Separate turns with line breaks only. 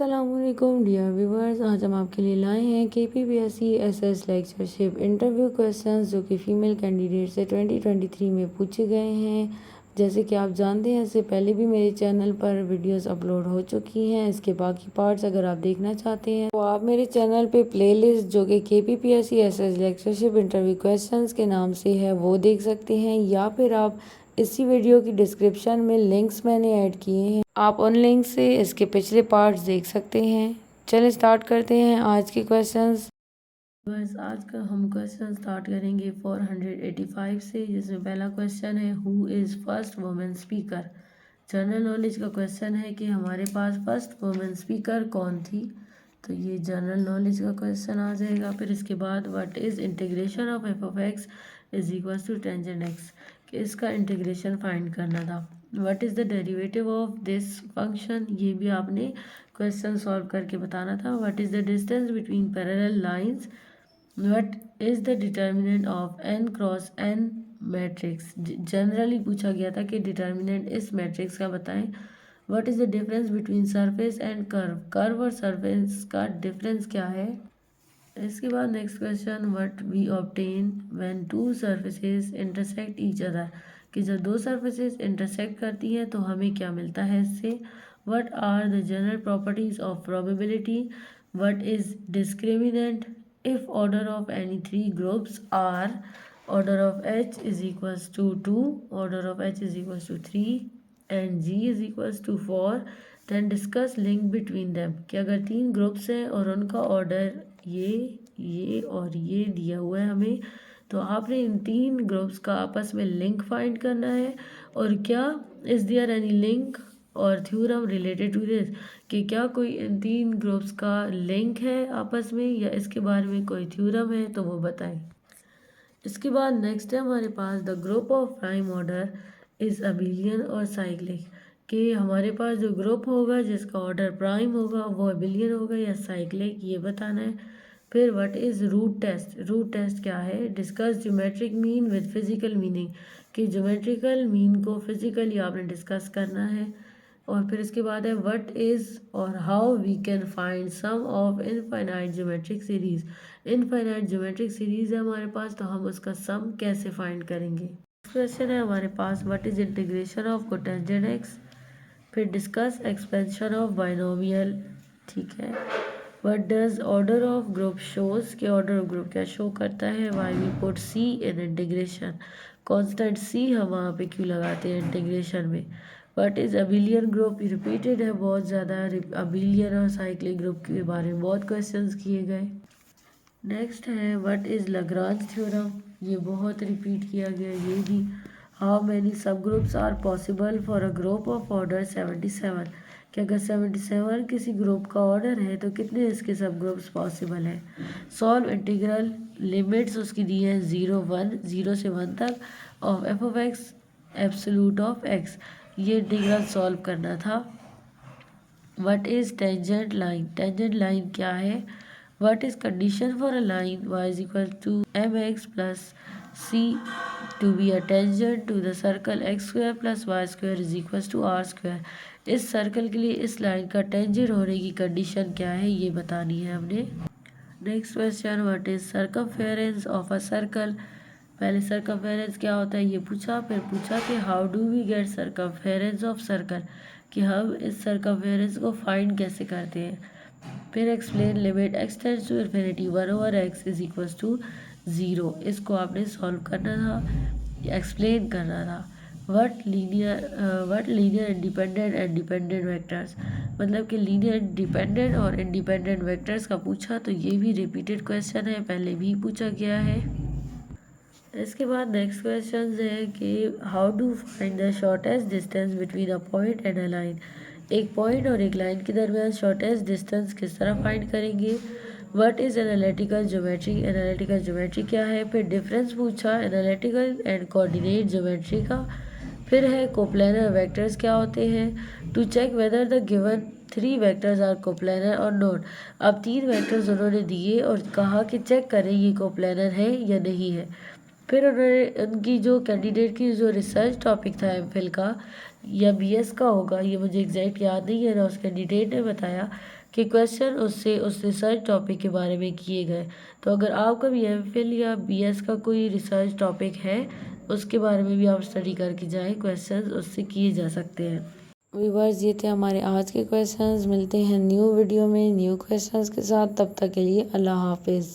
अस्सलामुअलैकुम dear viewers, आज हम आपके लिए लाए हैं KPPSC SS lectureship interview questions जो कि फ़ीमेल कैंडिडेट से 2023 में पूछे गए हैं। जैसे कि आप जानते हैं, इससे पहले भी मेरे चैनल पर वीडियोस अपलोड हो चुकी हैं। इसके बाकी पार्ट्स अगर आप देखना चाहते हैं तो आप मेरे चैनल पे प्लेलिस्ट जो कि KPPSC SS lectureship interview questions के नाम से है वो देख सकते हैं, या फिर आप इसी वीडियो की डिस्क्रिप्शन में लिंक्स मैंने ऐड किए हैं, आप उन लिंक से इसके पिछले पार्ट्स देख सकते हैं। चलिए स्टार्ट करते हैं आज के क्वेश्चंस। बस आज का हम क्वेश्चन स्टार्ट करेंगे 485 से, जिसमें पहला क्वेश्चन है who is first women speaker. General knowledge का क्वेश्चन है कि हमारे पास फर्स्ट वुमेन स्पीकर कौन थी, तो ये जनरल नॉलेज का क्वेश्चन आ जाएगा। फिर इसके बाद what is integration of F of X is equal to tangent X, कि इसका इंटीग्रेशन फाइंड करना था। What is the derivative of this function, ये भी आपने क्वेश्चन सॉल्व करके बताना था। What is the distance between parallel lines, what is the determinant of n cross n matrix, generally पूछा गया था कि डिटर्मिनेंट इस मैट्रिक्स का बताएं। What is the difference between surface and curve, curve और सरफेस का डिफरेंस क्या है। इसके बाद next question what we obtain when two surfaces intersect each other, कि जब दो सरफेसेस इंटरसेक्ट करती हैं तो हमें क्या मिलता है इससे। What are the general properties of probability, what is discriminant if order of any three groups are order of H is equals to 2, order of H is equals to 3 and G is equals to 4, then discuss link between them, कि अगर तीन groups हैं और उनका order ये और ये दिया हुआ है हमें, तो आपने इन तीन ग्रुप्स का आपस में लिंक फाइंड करना है। और क्या इज़ देयर एनी लिंक और थ्योरम रिलेटेड टू दिस, कि क्या कोई इन तीन ग्रुप्स का लिंक है आपस में या इसके बारे में कोई थ्योरम है तो वो बताएं। इसके बाद नेक्स्ट है हमारे पास the group of prime order is abelian और साइक्लिक, कि हमारे पास जो ग्रुप होगा जिसका ऑर्डर प्राइम होगा वो अबिलियन होगा या साइक्लिक, ये बताना है। फिर what is root test, root test क्या है। Discuss geometric mean with physical meaning, कि ज्योमेट्रिकल मीन को फिजिकली आपने डिस्कस करना है। और फिर इसके बाद है व्हाट इज़ और how we can find sum of infinite geometric series, infinite geometric series है हमारे पास, तो हम उसका सम कैसे फाइंड करेंगे। क्वेश्चन है हमारे पास what is integration of cotangent x. फिर डिस्कस एक्सपेंशन ऑफ बाइनोमियल, ठीक है। What does order of group shows, के ऑर्डर ऑफ ग्रुप क्या शो करता है। Why we put c in integration, constant c हम वहाँ पे क्यों लगाते हैं इंटीग्रेशन में। What is abelian group, repeated है बहुत ज़्यादा, अबिलियन और साइक्लिक ग्रुप के बारे में बहुत क्वेश्चंस किए गए। नेक्स्ट है व्हाट इज़ लाग्रांज थ्योरम, ये बहुत रिपीट किया गया ये भी। How many sub groups are possible for a group of order 77, कि अगर 77 किसी ग्रुप का ऑर्डर है तो कितने इसके सब ग्रुप्स पॉसिबल हैं। सॉल्व इंटीग्रल, लिमिट्स उसकी दी है 0 से 1 तक of F of X absolute of X, ये इंटीग्रल सॉल्व करना था। What is tangent line, tangent line क्या है। What is condition for a line y is equal to mx plus c to be a tangent to the circle x square plus Y square is equal to R square, इस circle के लिए इस line का tangent होने की condition क्या है ये बतानी है हमने। Next question what is circumference of a circle, पहले सर्कमफेरेंस क्या होता है ये पूछा, फिर पूछा कि how do we get circumference of circle, कि हम इस सर्कमफेरेंस को फाइंड कैसे करते हैं। फिर explain limit X tends to infinity 1/x is equal to 0, इसको आपने सॉल्व करना था, एक्सप्लेन करना था। What linear independent and dependent vectors, मतलब कि लीनियर डिपेंडेंट और इंडिपेंडेंट वेक्टर्स का पूछा, तो ये भी रिपीटेड क्वेश्चन है, पहले भी पूछा गया है। इसके बाद नेक्स्ट क्वेश्चन है कि how do find the shortest distance between a point and a line, एक पॉइंट और एक लाइन के दरमियान शॉर्टेस्ट डिस्टेंस किस तरह फाइंड करेंगे। What is analytical geometry, analytical geometry क्या है। फिर डिफरेंस पूछा एनालिटिकल एंड कोऑर्डिनेट ज्योमेट्री का। फिर है कोप्लेनर वेक्टर्स क्या होते हैं। To check whether the given 3 vectors are coplanar और नॉट, अब 3 वेक्टर्स उन्होंने दिए और कहा कि चेक करें ये कोप्लेनर है या नहीं है। फिर उन्होंने उनकी जो कैंडिडेट की जो रिसर्च टॉपिक था एमफिल का या बीएस का होगा, ये मुझे एग्जैक्ट याद नहीं है ना, उस कैंडिडेट ने बताया कि क्वेश्चन उससे उस रिसर्च टॉपिक के बारे में किए गए। तो अगर आपका भी एमफिल या बीएस का कोई रिसर्च टॉपिक है उसके बारे में भी आप स्टडी करके जाएं, क्वेश्चंस उससे किए जा सकते हैं। व्यूअर्स, ये थे हमारे आज के क्वेश्चंस। मिलते हैं न्यू वीडियो में न्यू क्वेश्चंस के साथ। तब तक के लिए अल्लाह हाफिज़।